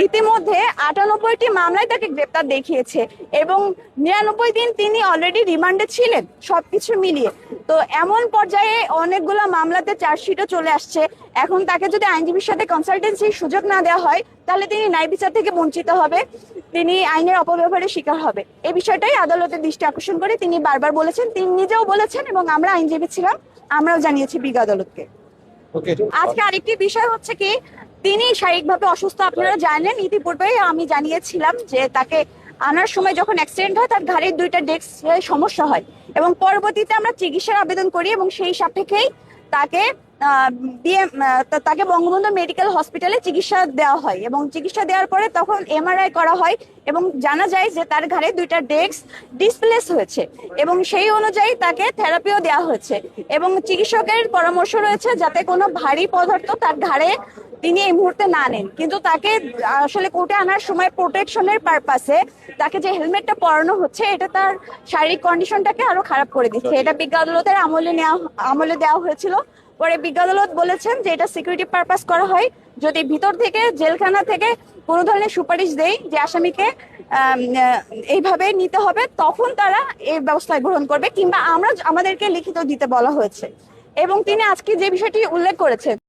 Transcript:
ইতিমধ্যে 98টি মামলায় তাকে গ্রেপ্তার দেখিয়েছে এবং 99 দিন তিনি অলরেডি রিমান্ডে ছিলেন সবকিছু মিলিয়ে। তো এমন পর্যায়ে অনেকগুলো মামলাতে চার্জশিটও চলে আসছে। এখন তাকে যদি আইনজীবীর সাথে কনসালটেন্সির সুযোগ না দেওয়া হয় তাহলে তিনি ন্যায় বিচার থেকে বঞ্চিত হবে, তিনি আইনের অপব্যবহারের শিকার হবে। এই বিষয়টাই আদালতের দৃষ্টি আকর্ষণ করে তিনি বারবার বলেছেন, তিনি নিজেও বলেছেন এবং আমরা আইনজীবী ছিলাম, আমরাও জানিয়েছি বিজ্ঞ আদালতকে। আজকে আরেকটি বিষয় হচ্ছে কি, তিনি শারীরিকভাবে অসুস্থ, আপনারা জানেন। ইতিপূর্বেই আমি জানিয়েছিলাম যে তাকে আনার সময় যখন অ্যাক্সিডেন্ট হয় তার ঘাড়ের 2টা ডিস্কের সমস্যা হয় এবং পরবর্তীতে আমরা চিকিৎসার আবেদন করি এবং সেই সাপেক্ষেই তাকে তাকে বঙ্গবন্ধু মেডিকেল হসপিটালে চিকিৎসা দেওয়া হয় এবং চিকিৎসা দেওয়ার পরে তখন এমআরআই করা হয় এবং জানা যায় যে তার ঘাড়ে 2টা ডিস্ক ডিসপ্লেস হয়েছে এবং সেই অনুযায়ী তাকে থেরাপিও দেওয়া হয়েছে এবং চিকিৎসকের পরামর্শ রয়েছে যাতে কোনো ভারী পদার্থ তার ঘাড়ে তিনি এই মুহূর্তে না নেন। কিন্তু তাকে আসলে কোর্টে আনার সময় প্রোটেকশনের পারপাসে তাকে যে হেলমেটটা পরানো হচ্ছে এটা তার শারীরিক কন্ডিশনটাকে আরো খারাপ করে দিচ্ছে। এটা বিজ্ঞ আদালতের আমলে দেওয়া হয়েছিল। পরে বিজ্ঞ আদালত বলেছেন যে এটা সিকিউরিটি পারপাস করা হয়, যদি ভিতর থেকে জেলখানা থেকে কোনো ধরনের সুপারিশ দেয় যে আসামিকে এইভাবে নিতে হবে তখন তারা এই ব্যবস্থা গ্রহণ করবে, কিংবা আমাদেরকে লিখিত দিতে বলা হয়েছে। এবং তিনি আজকে যে বিষয়টি উল্লেখ করেছেন